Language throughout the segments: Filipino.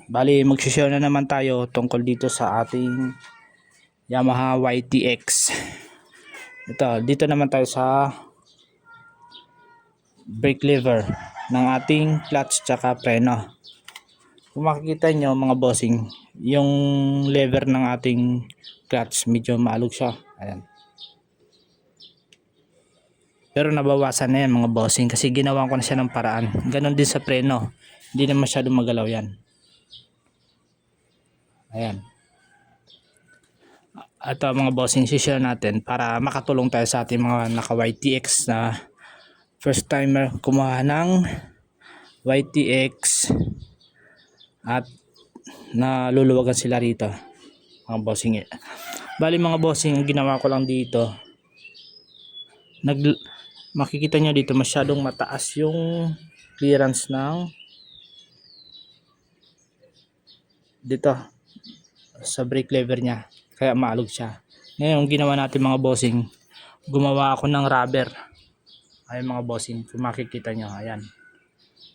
Bali mag-share na naman tayo tungkol dito sa ating Yamaha YTX. Dito naman tayo sa brake lever ng ating clutch tsaka preno. Kung makikita nyo mga bossing, yung lever ng ating clutch medyo maalog siya. Ayan. Pero nabawasan na yan mga bossing kasi ginawa ko na siya ng paraan. Ganon din sa preno. Hindi na masyadong magalaw yan. Ayan. At mga bossing, share natin para makatulong tayo sa ating mga naka YTX na first timer kumuha ng YTX at naluluwagan sila rito mga bossing. Bali mga bossing, ang ginawa ko lang dito, makikita nyo dito masyadong mataas yung clearance ng dito sa brake lever nya, kaya maalog siya. Ngayon ginawa natin mga bossing, gumawa ako ng rubber. Ayan mga bossing, kung makikita nyo, ayan,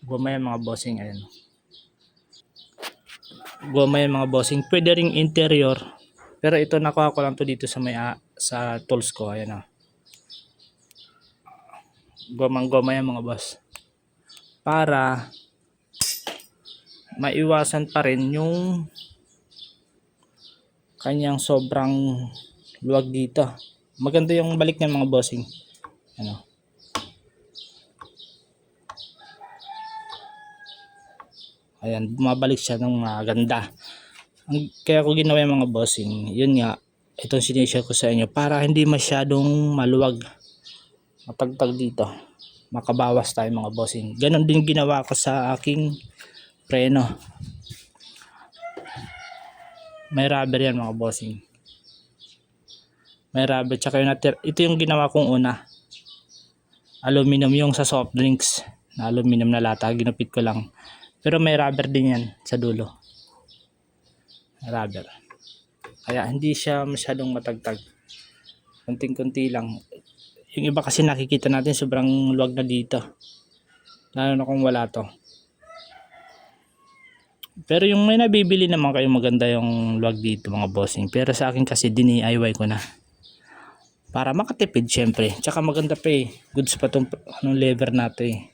gumaya mga bossing, ayan, gumaya mga bossing. Pwede ring interior, pero ito nakuha ko lang to dito sa sa tools ko. Ayan o, gumaya mga boss, para maiwasan pa rin yung kanyang sobrang luwag dito. Maganda yung balik niya mga bossing. Ano? Ayan, bumabalik siya ng ganda. Kaya ko ginawa yung mga bossing, yun nga, itong sinishare ko sa inyo para hindi masyadong maluwag, matagtag dito, makabawas tayo mga bossing. Ganon din ginawa ko sa aking preno. May rubber yan mga bossing, may rubber, tsaka yung ito yung ginawa kong una, aluminum yung sa soft drinks na aluminum na lata, ginupit ko lang, pero may rubber din yan sa dulo, rubber, kaya hindi siya masyadong matagtag, kunting-kunti lang. Yung iba kasi nakikita natin sobrang luwag na dito, lalo na kung wala to. Pero yung may nabibili naman kayo maganda yung luwag dito mga bossing, pero sa akin kasi DIY ko na para makatipid syempre, tsaka maganda pa eh, goods pa tong lever nato eh.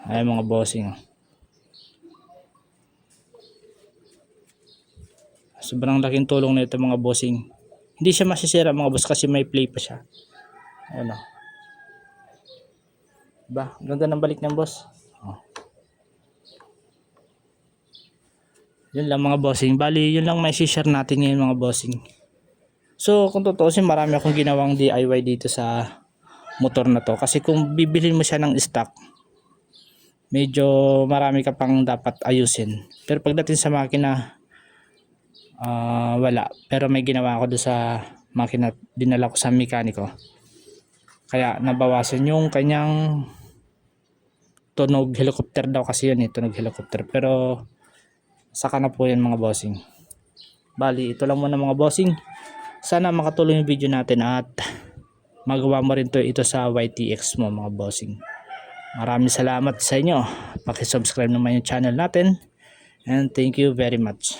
Ay mga bossing, sobrang laking tulong na ito mga bossing. Hindi siya masisira mga boss kasi may play pa siya. Ayan o, diba? Ganda ng balik ng boss. Yun lang mga bossing. Bali yun lang may share natin ngayon mga bossing. So kung totoo marami akong ginawang DIY dito sa motor na to, kasi kung bibilhin mo siya ng stock, medyo marami ka pang dapat ayusin. Pero pagdating sa makina, wala. Pero may ginawa ako doon sa makina, dinala ko sa mekaniko, kaya nabawasan yung kanyang tunog helicopter daw kasi yun eh, tunog helicopter, pero saka na po yan mga bossing. Bali ito lang muna mga bossing, sana makatulong yung video natin at magawa mo rin ito sa YTX mo mga bossing. Maraming salamat sa inyo, paki-subscribe naman yung channel natin, and thank you very much.